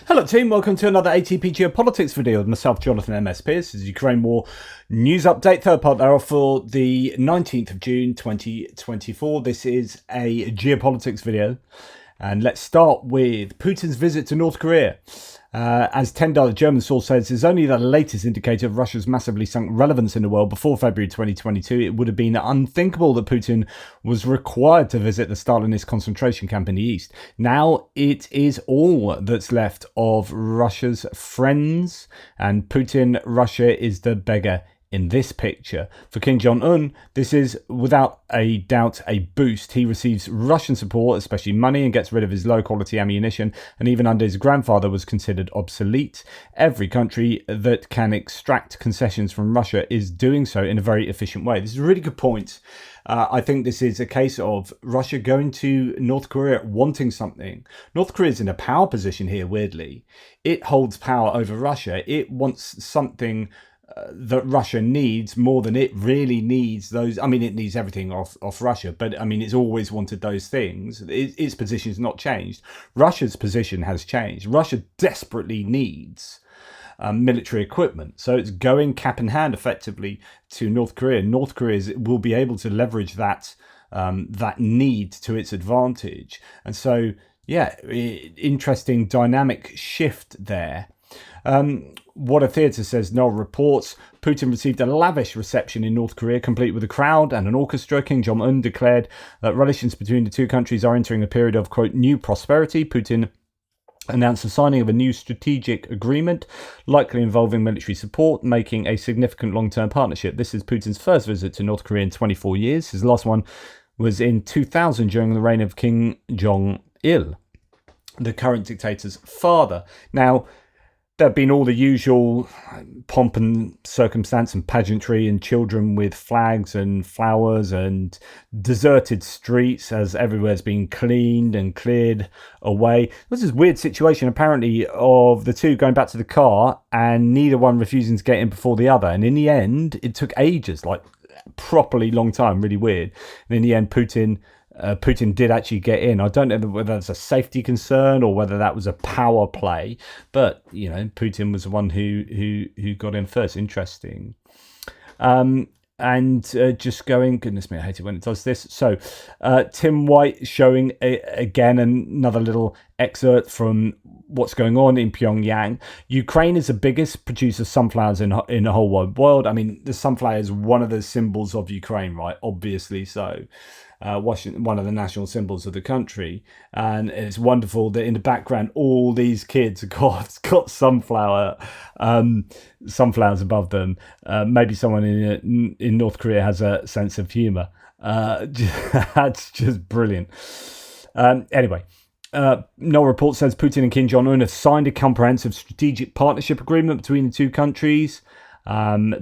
Hello team, welcome to another ATP Geopolitics video with myself, Jonathan MS Pearce. This is Ukraine War News Update, third part thereof for the 19th of June 2024. This is a Geopolitics video. And let's start with Putin's visit to North Korea. As Tendar, the German source, says, is only the latest indicator of Russia's massively sunk relevance in the world. Before February 2022, it would have been unthinkable that Putin was required to visit the Stalinist concentration camp in the east. Now it is all that's left of Russia's friends, and Putin, Russia is the beggar in this picture. For Kim Jong-un, this is without a doubt a boost. He receives Russian support, especially money, and gets rid of his low-quality ammunition, and even under his grandfather was considered obsolete. Every country that can extract concessions from Russia is doing so in a very efficient way. This is a really good point. I think this is a case of Russia going to North Korea wanting something. North Korea is in a power position here, weirdly. It holds power over Russia. It wants something that Russia needs more than it really needs those. I mean, it needs everything off Russia, but I mean, it's always wanted those things. Its position has not changed. Russia's position has changed. Russia desperately needs military equipment, so it's going cap in hand effectively to North Korea. North Korea will be able to leverage that need to its advantage, and so yeah, interesting dynamic shift there. What a Theatre says, Noel reports, Putin received a lavish reception in North Korea, complete with a crowd and an orchestra. Kim Jong-un declared that relations between the two countries are entering a period of, quote, new prosperity. Putin announced the signing of a new strategic agreement, likely involving military support, making a significant long-term partnership. This is Putin's first visit to North Korea in 24 years. His last one was in 2000 during the reign of Kim Jong-il, the current dictator's father. Now, there have been all the usual pomp and circumstance and pageantry and children with flags and flowers and deserted streets as everywhere's been cleaned and cleared away. There's this weird situation apparently of the two going back to the car and neither one refusing to get in before the other. And in the end, it took ages, like properly long time, really weird. And in the end, Putin did actually get in. I don't know whether that's a safety concern or whether that was a power play, but you know, Putin was the one who got in first. Interesting. Just going, goodness me, I hate it when it does this. So Tim White showing again another little excerpt from what's going on in Pyongyang. Ukraine is the biggest producer of sunflowers in the whole wide world. I mean, the sunflower is one of the symbols of Ukraine, right? Obviously so. One of the national symbols of the country, and it's wonderful that in the background all these kids got sunflowers above them. Maybe someone in North Korea has a sense of humor. That's just brilliant. Anyway, no report says Putin and Kim Jong-un have signed a comprehensive strategic partnership agreement between the two countries.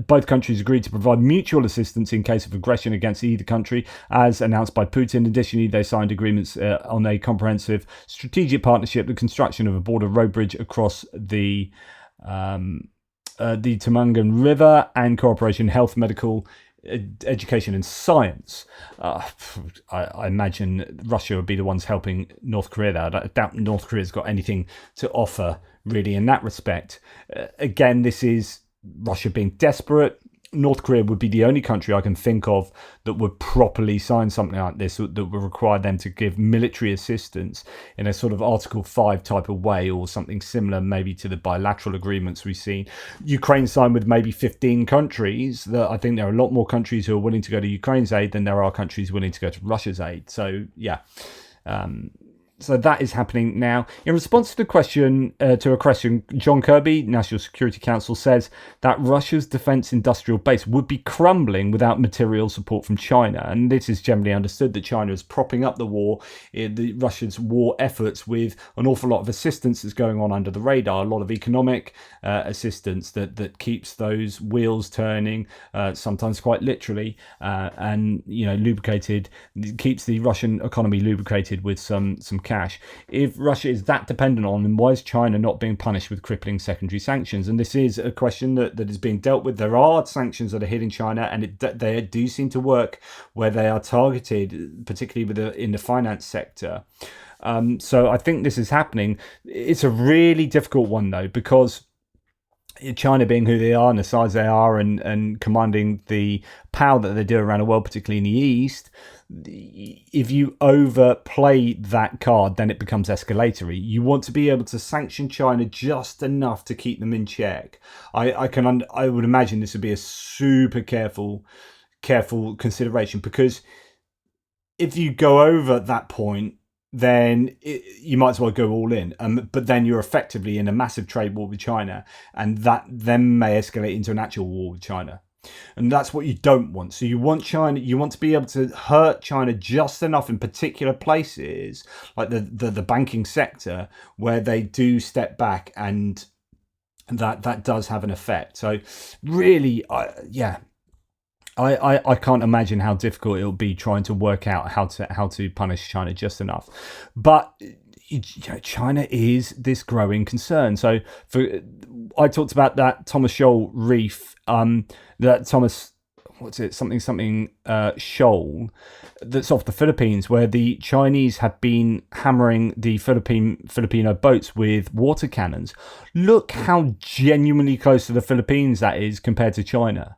Both countries agreed to provide mutual assistance in case of aggression against either country, as announced by Putin. Additionally, they signed agreements on a comprehensive strategic partnership, the construction of a border road bridge across the Tumangan River, and cooperation in health, medical, education and science. I imagine Russia would be the ones helping North Korea there. I doubt North Korea's got anything to offer really in that respect. Again, this is Russia being desperate. North Korea would be the only country I can think of that would properly sign something like this, that would require them to give military assistance in a sort of Article 5 type of way, or something similar maybe to the bilateral agreements we've seen. Ukraine signed with maybe 15 countries. That I think there are a lot more countries who are willing to go to Ukraine's aid than there are countries willing to go to Russia's aid. So yeah. So that is happening now. In response to a question, John Kirby, National Security Council, says that Russia's defense industrial base would be crumbling without material support from China. And this is generally understood that China is propping up the war, Russia's war efforts, with an awful lot of assistance that's going on under the radar, a lot of economic assistance that keeps those wheels turning, sometimes quite literally, and lubricated, keeps the Russian economy lubricated with some cash. If Russia is that dependent on them, why is China not being punished with crippling secondary sanctions? And this is a question that is being dealt with. There are sanctions that are hitting China, and they do seem to work where they are targeted, particularly in the finance sector. So I think this is happening. It's a really difficult one, though, because China being who they are and the size they are and commanding the power that they do around the world, particularly in the East, if you overplay that card, then it becomes escalatory. You want to be able to sanction China just enough to keep them in check. I would imagine this would be a super careful consideration, because if you go over that point, then you might as well go all in. But then you're effectively in a massive trade war with China, and that then may escalate into an actual war with China. And that's what you don't want. So you want China, you want to be able to hurt China just enough in particular places, like the banking sector, where they do step back, and that does have an effect. So really, I can't imagine how difficult it'll be trying to work out how to punish China just enough. But China is this growing concern. So I talked about that Thomas Shoal reef, that Thomas, shoal that's off the Philippines, where the Chinese have been hammering the Filipino boats with water cannons. Look how genuinely close to the Philippines that is compared to China.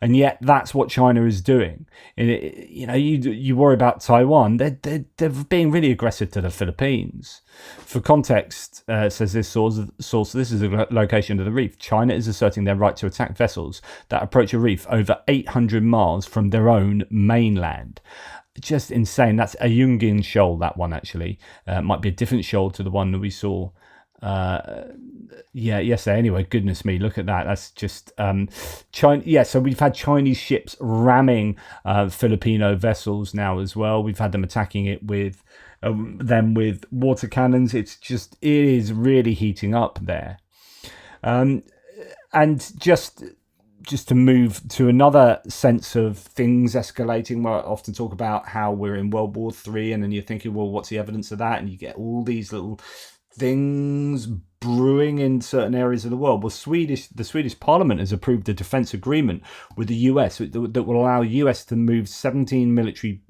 And yet that's what China is doing. And you worry about Taiwan. They're being really aggressive to the Philippines. For context, says this source, this is a location of the reef. China is asserting their right to attack vessels that approach a reef over 800 miles from their own mainland. Just insane. That's a Yungin shoal, that one actually. Might be a different shoal to the one that we saw yesterday. Anyway, goodness me, look at that. That's just China. So we've had Chinese ships ramming Filipino vessels now as well. We've had them attacking it with water cannons. It is really heating up there. And just to move to another sense of things escalating, where I often talk about how we're in World War III, and then you're thinking, well, what's the evidence of that? And you get all these little things brewing in certain areas of the world. Well, the Swedish Parliament has approved a defence agreement with the US that will allow US to use 17 military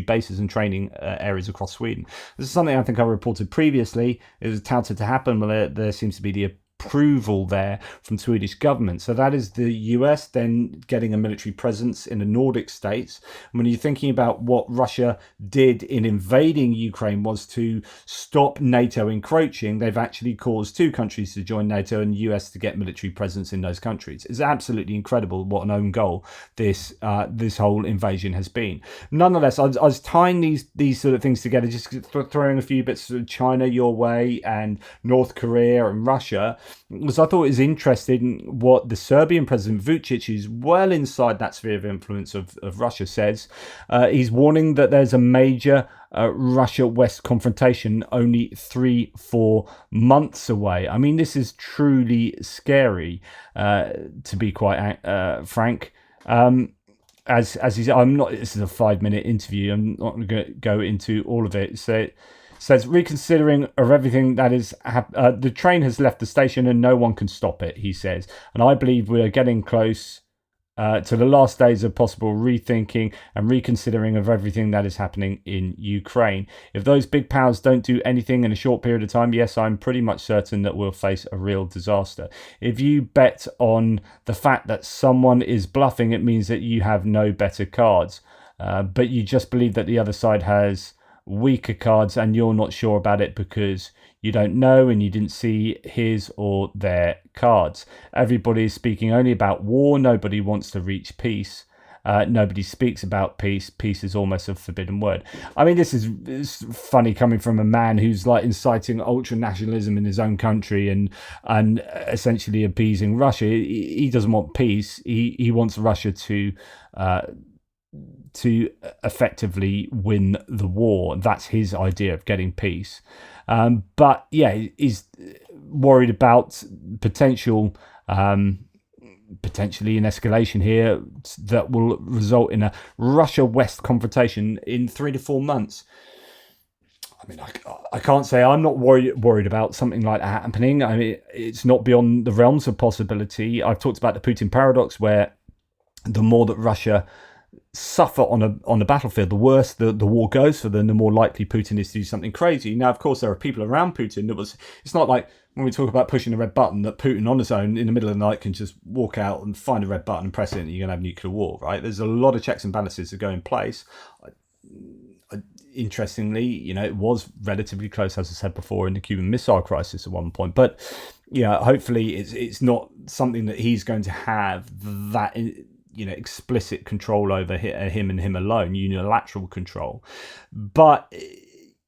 bases and training areas across Sweden. This is something I think I reported previously. It was touted to happen, but there seems to be the approval there from Swedish government. So that is the US then getting a military presence in the Nordic states. And when you're thinking about what Russia did in invading Ukraine was to stop NATO encroaching, they've actually caused two countries to join NATO and the US to get military presence in those countries. It's absolutely incredible what an own goal this whole invasion has been. Nonetheless, I was tying these sort of things together, just throwing a few bits of China your way and North Korea and Russia, because I thought it was interesting what the Serbian President Vučić, who's well inside that sphere of influence of Russia, says. He's warning that there's a major Russia-West confrontation only 3-4 months away. I mean, this is truly scary, to be quite frank. As he's, I'm not. This is a 5-minute interview. I'm not going to go into all of it. So it says, reconsidering of everything that is, the train has left the station and no one can stop it, he says. And I believe we are getting close to the last days of possible rethinking and reconsidering of everything that is happening in Ukraine. If those big powers don't do anything in a short period of time, yes, I'm pretty much certain that we'll face a real disaster. If you bet on the fact that someone is bluffing, it means that you have no better cards. But you just believe that the other side has weaker cards and you're not sure about it because you don't know and you didn't see his or their cards. Everybody is speaking only about war. Nobody wants to reach peace. Nobody speaks about peace. Peace is almost a forbidden word. I mean, it's funny coming from a man who's like inciting ultra nationalism in his own country and essentially appeasing Russia. He doesn't want peace. He wants Russia to effectively win the war. That's his idea of getting peace. But yeah, he's worried about potentially an escalation here that will result in a Russia-West confrontation in 3 to 4 months. I mean, I can't say I'm not worried about something like that happening. I mean, it's not beyond the realms of possibility. I've talked about the Putin paradox, where the more that Russia suffer on the battlefield, the worse the war goes for them, the more likely Putin is to do something crazy. Now, of course, there are people around Putin it's not like when we talk about pushing the red button that Putin on his own in the middle of the night can just walk out and find a red button and press it and you're going to have nuclear war, right? There's a lot of checks and balances that go in place. Interestingly, it was relatively close, as I said before, in the Cuban Missile Crisis at one point. But hopefully it's not something that he's going to have that explicit control over him and him alone, unilateral control. But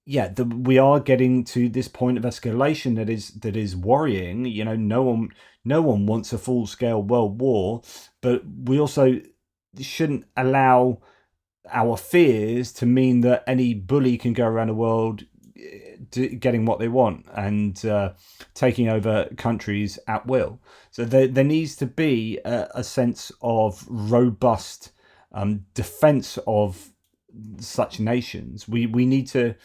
we are getting to this point of escalation that is worrying. No one wants a full scale world war, but we also shouldn't allow our fears to mean that any bully can go around the world getting what they want and taking over countries at will. So there needs to be a sense of robust defense of such nations. We need to.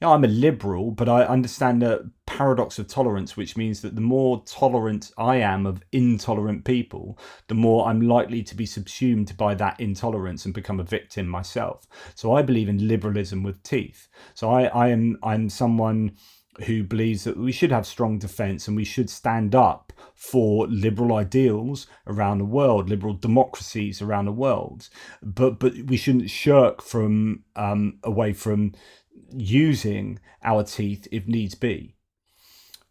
I'm a liberal, but I understand the paradox of tolerance, which means that the more tolerant I am of intolerant people, the more I'm likely to be subsumed by that intolerance and become a victim myself. So I believe in liberalism with teeth. So I'm someone who believes that we should have strong defense and we should stand up for liberal ideals around the world, liberal democracies around the world. But we shouldn't shirk from away from using our teeth if needs be.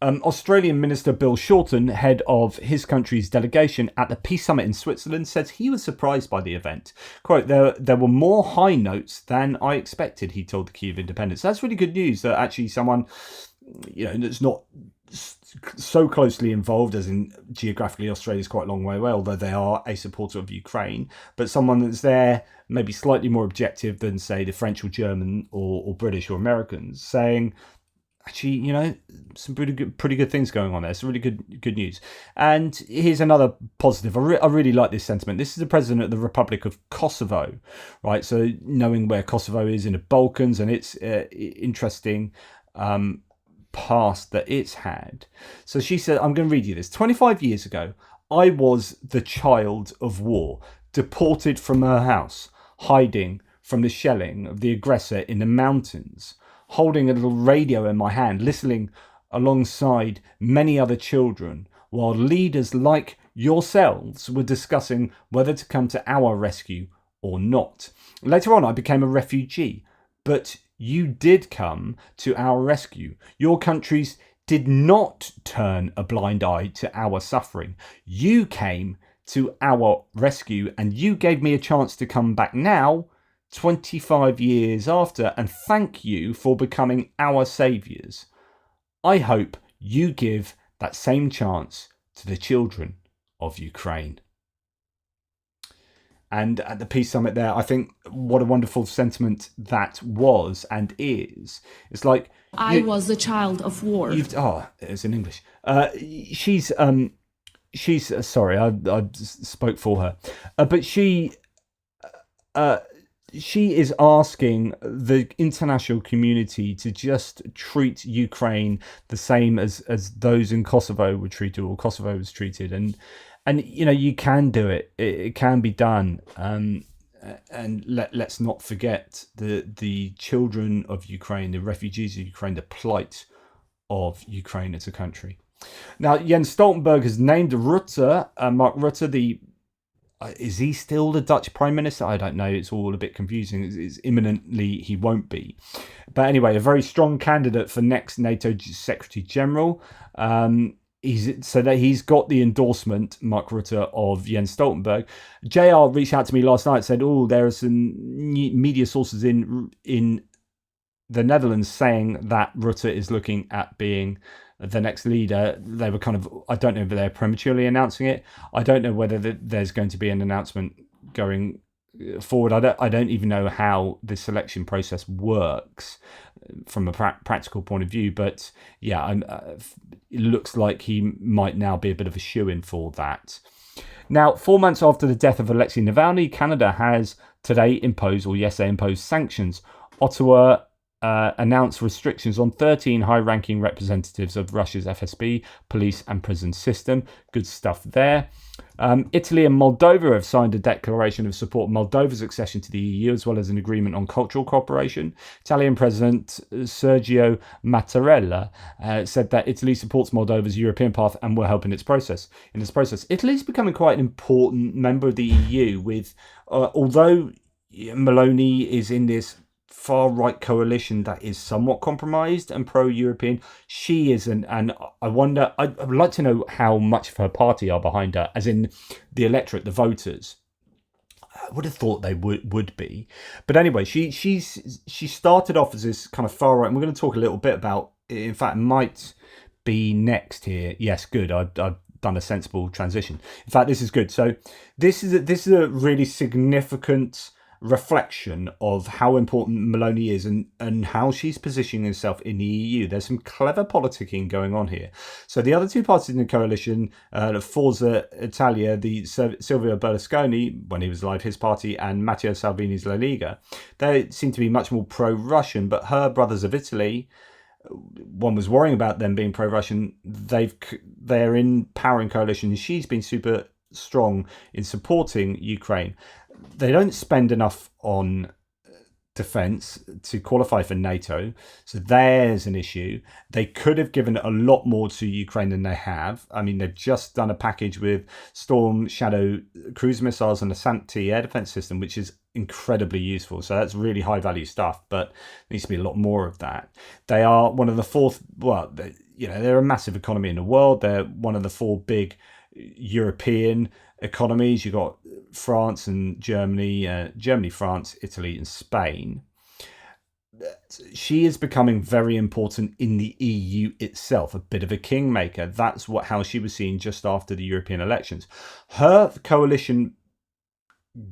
Australian Minister Bill Shorten, head of his country's delegation at the Peace Summit in Switzerland, says he was surprised by the event. Quote, there were more high notes than I expected, he told the Kyiv Independent. So that's really good news that actually someone, that's not so closely involved, as in geographically Australia's quite a long way away, although they are a supporter of Ukraine, but someone that's there maybe slightly more objective than, say, the French or German or British or Americans, saying, actually, some pretty good things going on there. It's really good news. And here's another positive. I really like this sentiment. This is the president of the Republic of Kosovo, right? So knowing where Kosovo is in the Balkans and its interesting past that it's had. So she said, I'm going to read you this. 25 years ago, I was the child of war, deported from her house, hiding from the shelling of the aggressor in the mountains, holding a little radio in my hand, listening alongside many other children, while leaders like yourselves were discussing whether to come to our rescue or not. Later on, I became a refugee, but you did come to our rescue. Your countries did not turn a blind eye to our suffering. You came to our rescue and you gave me a chance to come back now, 25 years after, and thank you for becoming our saviours. I hope you give that same chance to the children of Ukraine. And at the Peace Summit there, I think what a wonderful sentiment that was and is. It's like... I was the child of war. It's in English. She's sorry, I spoke for her. But she is asking the international community to just treat Ukraine the same as those in Kosovo were treated, or Kosovo was treated. And you can do it. It can be done. And let's not forget the children of Ukraine, the refugees of Ukraine, the plight of Ukraine as a country. Now, Jens Stoltenberg has named Rutte, Mark Rutte, is he still the Dutch Prime Minister? I don't know. It's all a bit confusing. It's imminently he won't be. But anyway, a very strong candidate for next NATO Secretary General. He's got the endorsement, Mark Rutte, of Jens Stoltenberg. JR reached out to me last night and said, there are some media sources in the Netherlands saying that Rutte is looking at being the next leader. They were I don't know if they're prematurely announcing it. I don't know whether there's going to be an announcement going forward. I don't even know how the selection process works from a practical point of view, but it looks like he might now be a bit of a shoo-in for that. Now, 4 months after the death of Alexei Navalny, Canada has today imposed sanctions. Ottawa announced restrictions on 13 high-ranking representatives of Russia's FSB, police and prison system. Good stuff there. Italy and Moldova have signed a declaration of support of Moldova's accession to the EU, as well as an agreement on cultural cooperation. Italian President Sergio Mattarella said that Italy supports Moldova's European path and will help in this process. Italy is becoming quite an important member of the EU, with although Meloni is in this far-right coalition that is somewhat compromised and pro-European, she isn't, and I wonder, I'd like to know how much of her party are behind her, as in the electorate, the voters. I would have thought they would be. But anyway, she started off as this kind of far-right, and we're going to talk a little bit about, in fact, might be next here. Yes, good, I've done a sensible transition. In fact, this is good. So this is a really significant reflection of how important Meloni is and how she's positioning herself in the EU. There's some clever politicking going on here. So the other two parties in the coalition, Forza Italia, the Silvio Berlusconi, when he was alive, his party, and Matteo Salvini's La Lega, they seem to be much more pro-Russian, but her brothers of Italy, one was worrying about them being pro-Russian. They're in power in coalition, and she's been super strong in supporting Ukraine. They don't spend enough on defence to qualify for NATO, so there's an issue. They could have given a lot more to Ukraine than they have. I mean, they've just done a package with Storm Shadow cruise missiles and a SAMP-T air defence system, which is incredibly useful. So that's really high value stuff, but there needs to be a lot more of that. They are one of the they're a massive economy in the world. They're one of the four big European economies. You've got France and Germany, France, Italy and Spain. She is becoming very important in the EU itself, a bit of a kingmaker. That's how she was seen just after the European elections. Her coalition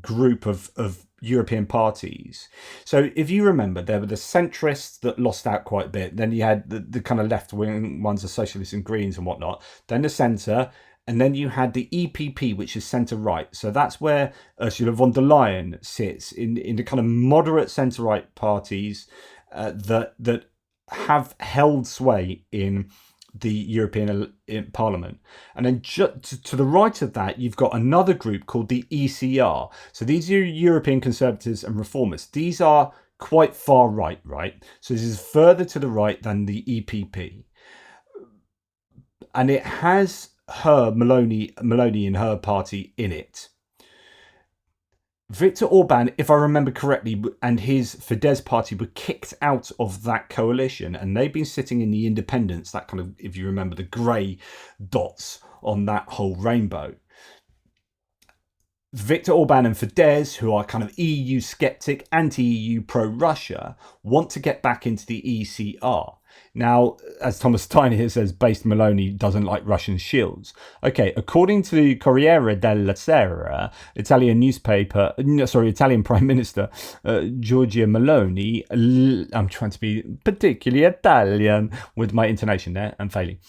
group of European parties. So if you remember, there were the centrists that lost out quite a bit. Then you had the kind of left-wing ones, the socialists and Greens and whatnot. Then the centre. And then you had the EPP, which is centre-right. So that's where Ursula von der Leyen sits, in the kind of moderate centre-right parties that have held sway in the European Parliament. And then to the right of that, you've got another group called the ECR. So these are European Conservatives and Reformists. These are quite far right? So this is further to the right than the EPP. And it has Meloni and her party in it. Viktor Orban, if I remember correctly, and his Fidesz party were kicked out of that coalition, and they've been sitting in the independents, that kind of, if you remember, the grey dots on that whole rainbow. Viktor Orban and Fidesz, who are kind of EU skeptic, anti-EU, pro-Russia, want to get back into the ECR. Now, as Thomas Steiner here says, based Meloni doesn't like Russian shields. Okay, according to the Corriere della Sera, Italian Prime Minister Giorgia Meloni, I'm trying to be particularly Italian with my intonation there, I'm failing,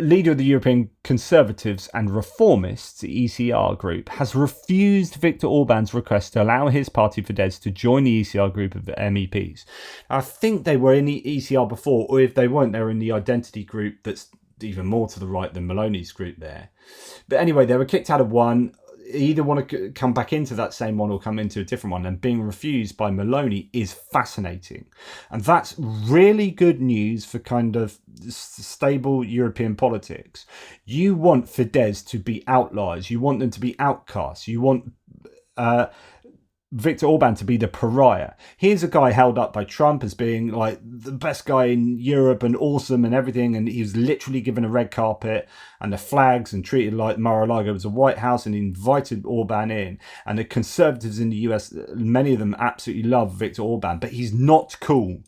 leader of the European Conservatives and Reformists, the ECR group, has refused Viktor Orban's request to allow his party Fidesz to join the ECR group of MEPs. I think they were in the ECR before, or if they weren't, they're in the identity group that's even more to the right than Meloni's group there. But anyway, they were kicked out of one. Either want to come back into that same one or come into a different one, and being refused by Meloni is fascinating. And that's really good news for kind of stable European politics. You want Fidesz to be outliers. You want them to be outcasts. You want Viktor Orban to be the pariah. Here's a guy held up by Trump as being like the best guy in Europe and awesome and everything, and he was literally given a red carpet and the flags and treated like Mar-a-Lago was a White House, and he invited Orban in. And the conservatives in the US, many of them absolutely love Viktor Orban, but he's not cool.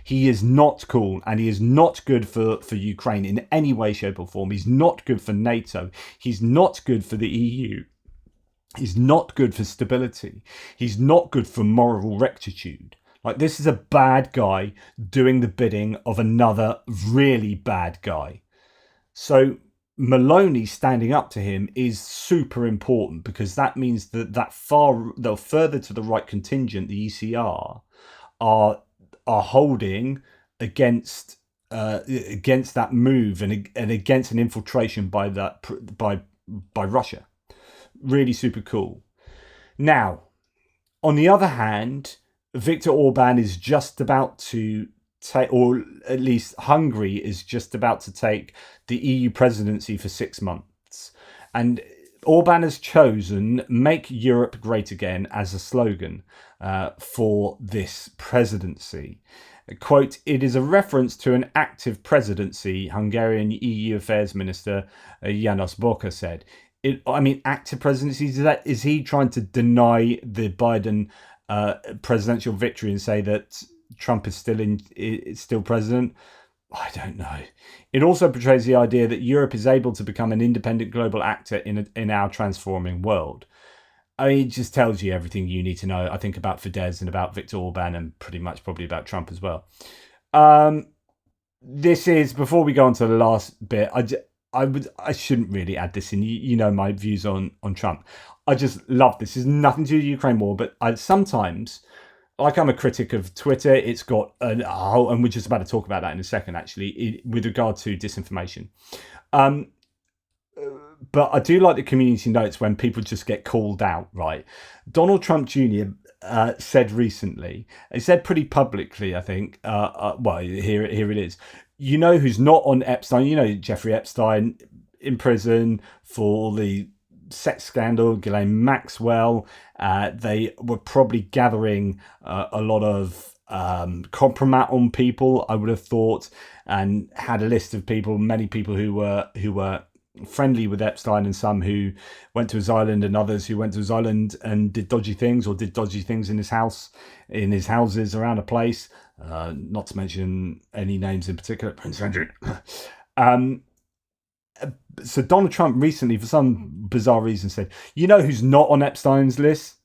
He is not cool, and he is not good for Ukraine in any way, shape or form. He's not good for NATO. He's not good for the EU. He's not good for stability. He's not good for moral rectitude. Like, this is a bad guy doing the bidding of another really bad guy. So Meloni standing up to him is super important, because that means that the further to the right contingent, the ECR, are are holding against that move and against an infiltration by Russia. Really super cool. Now, on the other hand, Viktor Orban is just about to take, or at least Hungary is just about to take the EU presidency for 6 months. And Orban has chosen "Make Europe Great Again" as a slogan for this presidency. Quote, "It is a reference to an active presidency," Hungarian EU Affairs Minister János Boka said. Active presidency, is he trying to deny the Biden presidential victory and say that Trump is still president? I don't know. It also portrays the idea that Europe is able to become an independent global actor in our transforming world. It just tells you everything you need to know, I think, about Fidesz and about Viktor Orban and pretty much probably about Trump as well. This is, before we go on to the last bit, I shouldn't really add this in. You know my views on Trump. I just love this. It's nothing to do with the Ukraine war, but I sometimes, like, I'm a critic of Twitter. It's got a whole, and we're just about to talk about that in a second, actually, with regard to disinformation. But I do like the community notes when people just get called out, right? Donald Trump Jr. Said recently, he said pretty publicly, I think, well, here it is. You know who's not on Epstein? You know Jeffrey Epstein in prison for the sex scandal, Ghislaine Maxwell. They were probably gathering a lot of compromat on people, I would have thought, and had a list of people, many people who were friendly with Epstein, and some who went to his island, and others who went to his island and did dodgy things, or did dodgy things in his houses around a place. Not to mention any names in particular, Prince Andrew. So Donald Trump recently, for some bizarre reason, said, "You know who's not on Epstein's list?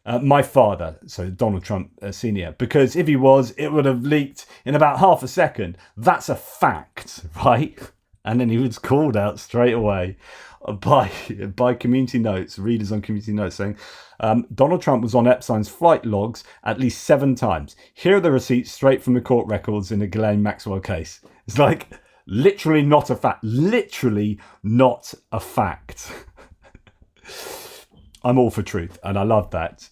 My father." So Donald Trump Sr. Because if he was, it would have leaked in about half a second. That's a fact, right? And then he was called out straight away by community notes, readers on community notes, saying Donald Trump was on Epstein's flight logs at least 7 times. Here are the receipts straight from the court records in the Ghislaine Maxwell case. It's like, literally not a fact. Literally not a fact. I'm all for truth, and I love that.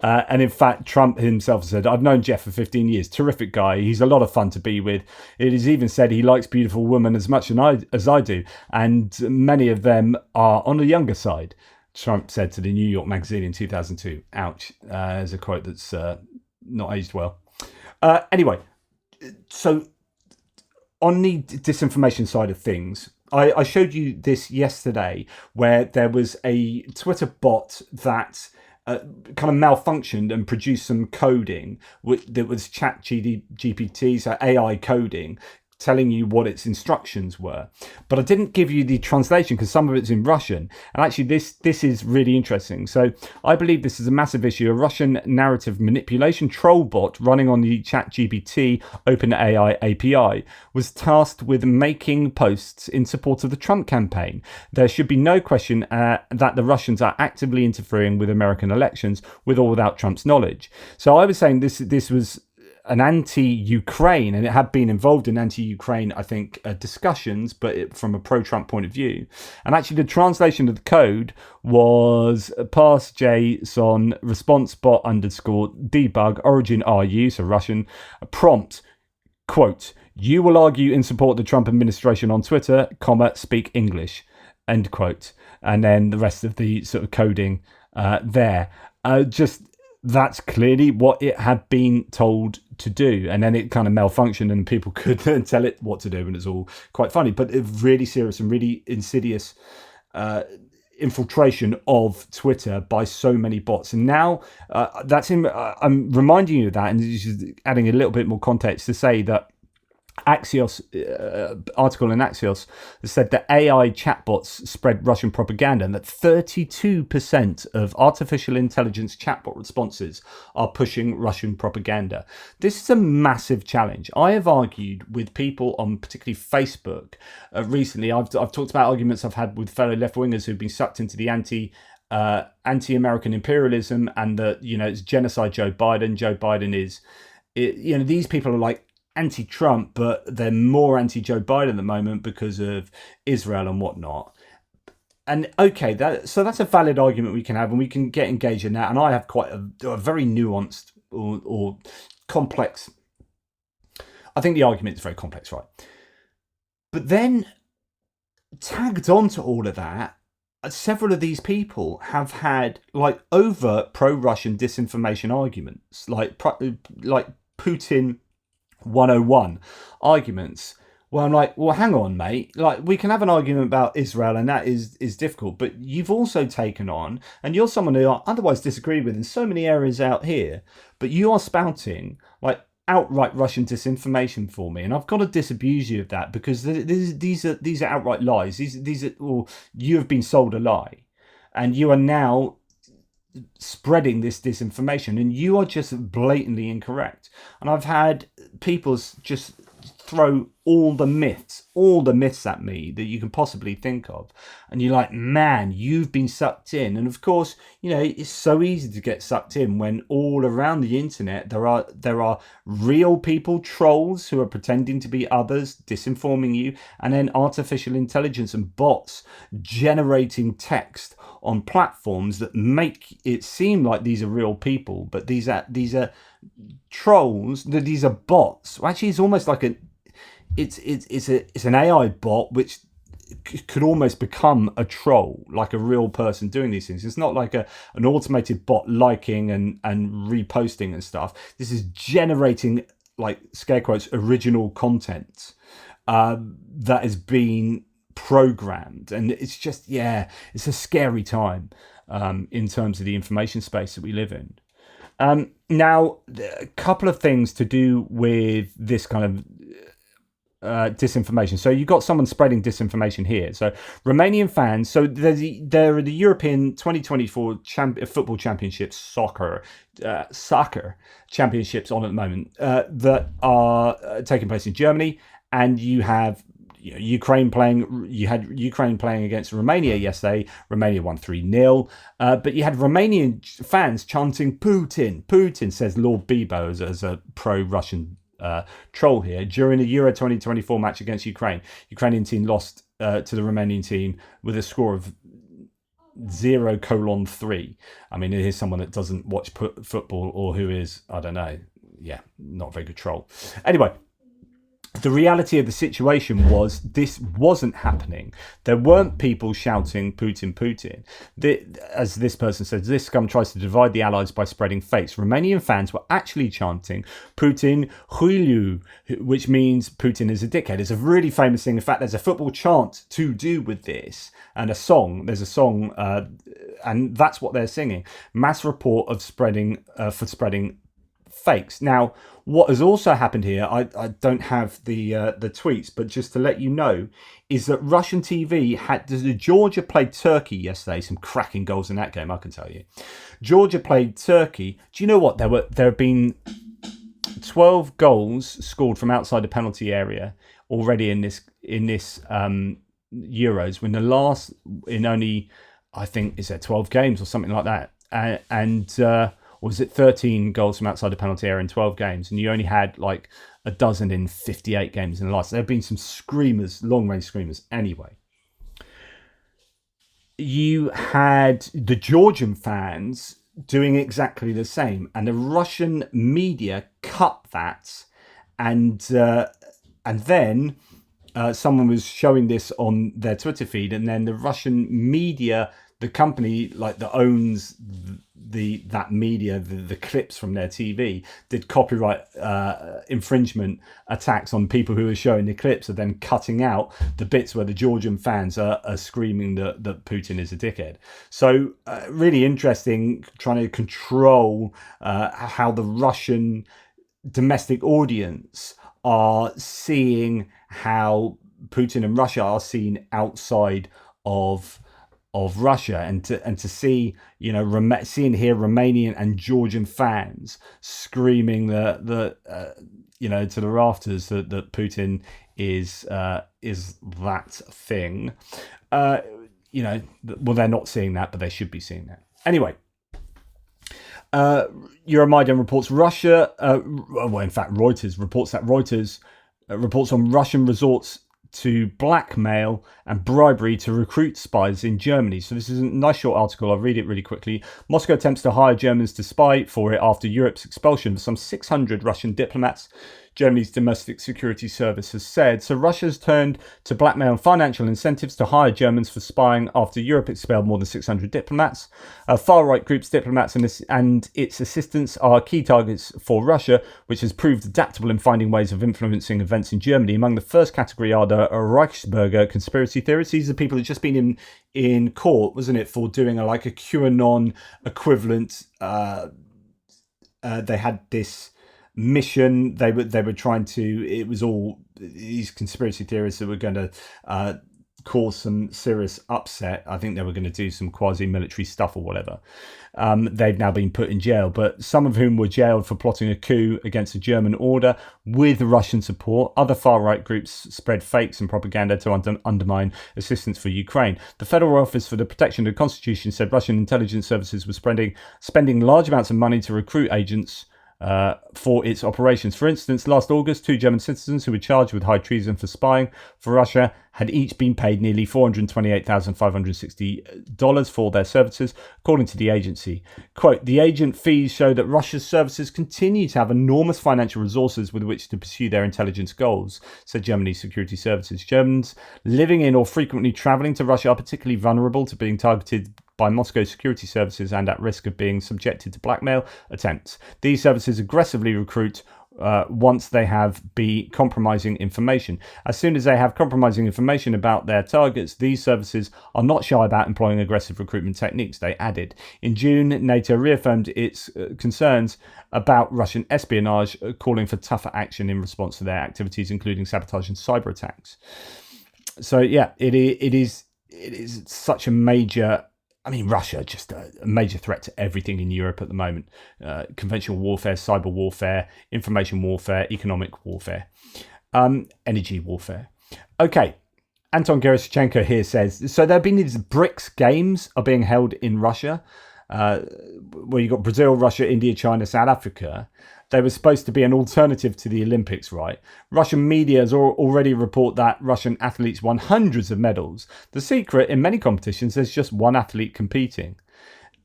And in fact, Trump himself said, "I've known Jeff for 15 years. Terrific guy. He's a lot of fun to be with. It is even said he likes beautiful women as much as I do. And many of them are on the younger side," Trump said to the New York Magazine in 2002. Ouch. There's a quote that's not aged well. Anyway, so on the disinformation side of things, I showed you this yesterday, where there was a Twitter bot that kind of malfunctioned and produced some coding that was GPT, so AI coding, telling you what its instructions were. But I didn't give you the translation because some of it's in Russian. And actually this is really interesting. So I believe this is a massive issue. A Russian narrative manipulation troll bot running on the ChatGPT OpenAI API was tasked with making posts in support of the Trump campaign. There should be no question that the Russians are actively interfering with American elections, with or without Trump's knowledge. So I was saying this was an anti-Ukraine, and it had been involved in anti-Ukraine, I think, discussions, but from a pro-Trump point of view. And actually the translation of the code was pass JSON response bot _debug origin RU, so Russian, prompt, quote, "You will argue in support of the Trump administration on Twitter, speak English," end quote. And then the rest of the sort of coding there. That's clearly what it had been told to do. And then it kind of malfunctioned and people could tell it what to do. And it's all quite funny, but it's really serious and really insidious infiltration of Twitter by so many bots. And now I'm reminding you of that, and just adding a little bit more context to say that Axios article in Axios said that AI chatbots spread Russian propaganda, and that 32% of artificial intelligence chatbot responses are pushing Russian propaganda. This is a massive challenge. I have argued with people on particularly Facebook recently. I've talked about arguments I've had with fellow left-wingers who've been sucked into the anti-American imperialism, and that, it's genocide Joe Biden. Joe Biden is these people are like anti-Trump, but they're more anti-Joe Biden at the moment because of Israel and whatnot. And okay, that's a valid argument we can have, and we can get engaged in that. And I have quite a very nuanced or complex. I think the argument is very complex, right? But then tagged onto all of that, several of these people have had like overt pro-Russian disinformation arguments, like Putin 101 arguments. Well, I'm like, well, hang on, mate. Like, we can have an argument about Israel, and that is difficult. But you've also taken on, and you're someone who I otherwise disagree with in so many areas out here. But you are spouting like outright Russian disinformation for me, and I've got to disabuse you of that, because these are outright lies. These are, well, you have been sold a lie, and you are now spreading this disinformation, and you are just blatantly incorrect. And I've had people just throw all the myths at me that you can possibly think of, and you're like, man, you've been sucked in. And of course, it's so easy to get sucked in when all around the internet there are real people, trolls, who are pretending to be others, disinforming you, and then artificial intelligence and bots generating text on platforms that make it seem like these are real people, but these are trolls. These are bots. Well, actually, it's almost like it's an AI bot which could almost become a troll, like a real person doing these things. It's not like an automated bot liking and reposting and stuff. This is generating, like, scare quotes, original content that has been programmed. And it's just, it's a scary time in terms of the information space that we live in. Now, a couple of things to do with this kind of disinformation. So you got someone spreading disinformation here. So Romanian fans. So there are the European 2024 football championships, soccer championships on at the moment that are taking place in Germany, and you have Ukraine playing. You had Ukraine playing against Romania yesterday. Romania won 3-0. But you had Romanian fans chanting "Putin, Putin," says Lord Bebo as a pro-Russian troll here, during a Euro 2024 match against Ukraine. Ukrainian team lost to the Romanian team with a score of 0:3. I mean, here's someone that doesn't watch football, or who is, I don't know, not a very good troll. Anyway, the reality of the situation was this wasn't happening. There weren't people shouting Putin, Putin. As this person says, this scum tries to divide the allies by spreading fakes. Romanian fans were actually chanting Putin huilu, which means Putin is a dickhead. It's a really famous thing. In fact, there's a football chant to do with this, and a song. There's a song, and that's what they're singing. Mass report of spreading fakes. Now, what has also happened here, I don't have the tweets, but just to let you know, is that Russian TV had Georgia played Turkey yesterday. Some cracking goals in that game, I can tell you. Georgia played Turkey. Do you know what? There have been 12 goals scored from outside the penalty area already in this Euros. When the last in only, I think, is there 12 games or something like that, or was it 13 goals from outside the penalty area in 12 games? And you only had like a dozen in 58 games in the last. There have been some screamers, long-range screamers. Anyway, you had the Georgian fans doing exactly the same, and the Russian media cut that, and then someone was showing this on their Twitter feed, and then the Russian media, the company that owns that media, the clips from their TV, did copyright infringement attacks on people who are showing the clips, and then cutting out the bits where the Georgian fans are screaming that Putin is a dickhead. So really interesting, trying to control how the Russian domestic audience are seeing how Putin and Russia are seen outside of Russia, and to see, seeing here Romanian and Georgian fans screaming to the rafters that Putin is that thing. Well, they're not seeing that, but they should be seeing that. Anyway, Euromaidan reports Russia, in fact, Reuters reports that reports on Russian resorts to blackmail and bribery to recruit spies in Germany. So this is a nice short article. I'll read it really quickly. Moscow attempts to hire Germans to spy for it after Europe's expulsion of some 600 Russian diplomats, Germany's domestic security service has said. So Russia's turned to blackmail and financial incentives to hire Germans for spying after Europe expelled more than 600 diplomats. Far-right groups, diplomats and its assistants are key targets for Russia, which has proved adaptable in finding ways of influencing events in Germany. Among the first category are the Reichsbürger conspiracy theorists. These are people who've just been in court, wasn't it, for doing a QAnon equivalent. They had this mission. They were trying to. It was all these conspiracy theorists that were going to cause some serious upset. I think they were going to do some quasi-military stuff or whatever. They've now been put in jail, but some of whom were jailed for plotting a coup against a German order with Russian support. Other far-right groups spread fakes and propaganda to undermine assistance for Ukraine. The Federal Office for the Protection of the Constitution said Russian intelligence services were spending large amounts of money to recruit agents for its operations. For instance, last August, 2 German citizens who were charged with high treason for spying for Russia had each been paid nearly $428,560 for their services, according to the agency. Quote, the agent fees show that Russia's services continue to have enormous financial resources with which to pursue their intelligence goals, said Germany's security services. Germans living in or frequently travelling to Russia are particularly vulnerable to being targeted by Moscow security services and at risk of being subjected to blackmail attempts. These services aggressively recruit once they have compromising information. As soon as they have compromising information about their targets, these services are not shy about employing aggressive recruitment techniques, they added. In June, NATO reaffirmed its concerns about Russian espionage, calling for tougher action in response to their activities, including sabotage and cyber attacks. So yeah, it is such a major... Russia, just a major threat to everything in Europe at the moment. Conventional warfare, cyber warfare, information warfare, economic warfare, energy warfare. Okay, Anton Gerashchenko here says, so there have been these BRICS games are being held in Russia, where you've got Brazil, Russia, India, China, South Africa. They were supposed to be an alternative to the Olympics, right? Russian media has already report that Russian athletes won hundreds of medals. The secret, in many competitions, there's just one athlete competing.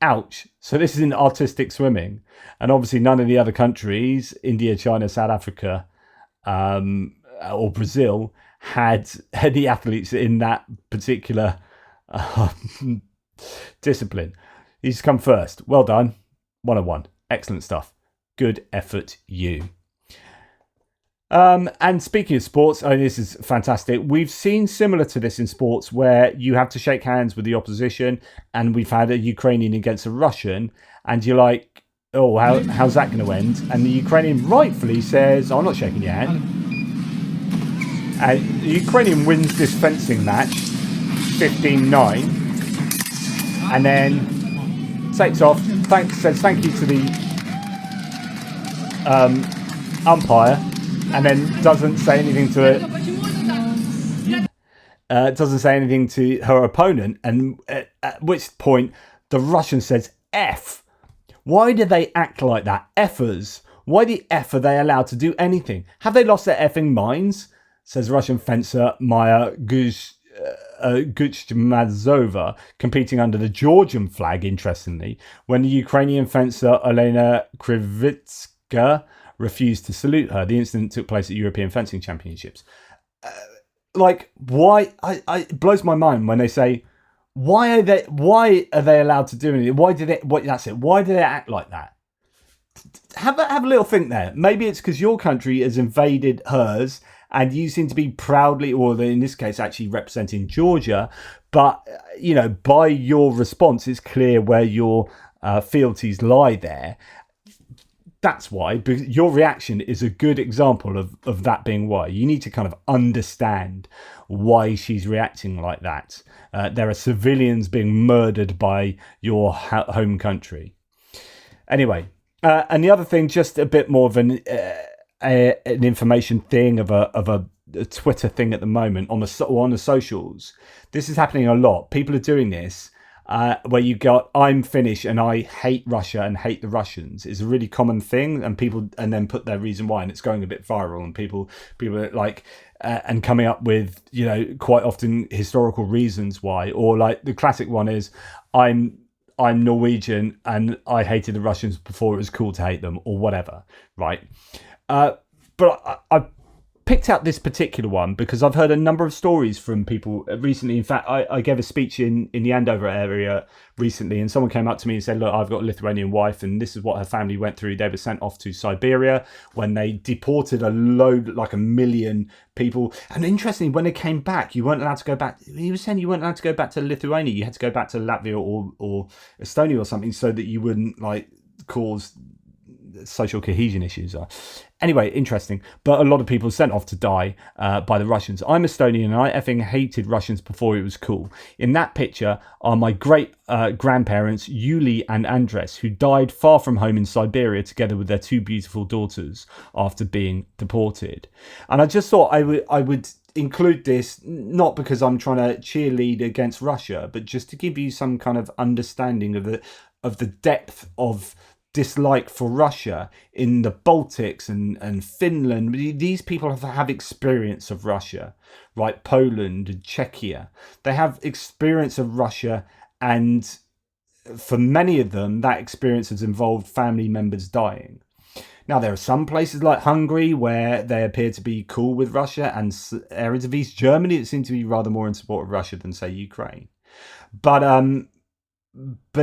Ouch. So this is in artistic swimming. And obviously none of the other countries, India, China, South Africa, or Brazil, had any athletes in that particular discipline. He's come first. Well done. 101. Excellent stuff. Good effort, you. And speaking of sports, this is fantastic. We've seen similar to this in sports where you have to shake hands with the opposition, and we've had a Ukrainian against a Russian, and you're like, oh, how's that going to end? And the Ukrainian rightfully says, I'm not shaking your hand. And the Ukrainian wins this fencing match 15-9, and then takes off, says thank you to the umpire, and then doesn't say anything to it. Doesn't say anything to her opponent, and at which point the Russian says F. Why do they act like that? Effers. Why the F are they allowed to do anything? Have they lost their effing minds? Says Russian fencer Maya Guchmazova, competing under the Georgian flag, interestingly, when the Ukrainian fencer Olena Krivitska refused to salute her. The incident took place at European Fencing Championships. Why? It blows my mind when they say, why are they allowed to do anything? That's it. Why do they act like that? Have a little think there. Maybe it's because your country has invaded hers, and you seem to be proudly, or in this case, actually representing Georgia. But by your response, it's clear where your fealties lie there. That's why, because your reaction is a good example of that being why. You need to kind of understand why she's reacting like that. There are civilians being murdered by your home country. Anyway, and the other thing, just a bit more of an information thing, of a Twitter thing at the moment on the socials. This is happening a lot. People are doing this. where you got "I'm Finnish and I hate Russia and hate the Russians" is a really common thing, and people and then put their reason why, and it's going a bit viral, and people are like. And coming up with, quite often historical reasons why, or like the classic one is, I'm Norwegian and I hated the Russians before it was cool to hate them, or whatever, right? But I picked out this particular one because I've heard a number of stories from people recently. In fact, I gave a speech in the Andover area recently, and someone came up to me and said, look, I've got a Lithuanian wife and this is what her family went through. They were sent off to Siberia when they deported a load, like 1 million people. And interestingly, when they came back, you weren't allowed to go back. He was saying you weren't allowed to go back to Lithuania. You had to go back to Latvia or Estonia or something, so that you wouldn't like cause social cohesion issues. Anyway, interesting. But a lot of people sent off to die by the Russians. I'm Estonian and I effing hated Russians before it was cool. In that picture are my great grandparents, Yuli and Andres, who died far from home in Siberia together with their 2 beautiful daughters after being deported. And I just thought I would include this, not because I'm trying to cheerlead against Russia, but just to give you some kind of understanding of the depth of dislike for Russia in the Baltics and Finland. These people have experience of Russia, right? Poland and Czechia. They have experience of Russia, and for many of them, that experience has involved family members dying. Now, there are some places like Hungary where they appear to be cool with Russia, and areas of East Germany that seem to be rather more in support of Russia than, say, Ukraine. But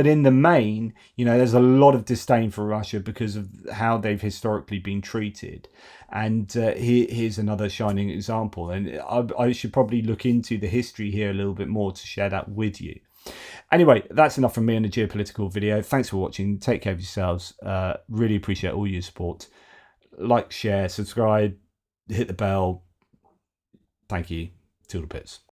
in the main, there's a lot of disdain for Russia because of how they've historically been treated. And here's another shining example. And I should probably look into the history here a little bit more to share that with you. Anyway, that's enough from me on a geopolitical video. Thanks for watching. Take care of yourselves. Really appreciate all your support. Like, share, subscribe, hit the bell. Thank you. Toodle pits.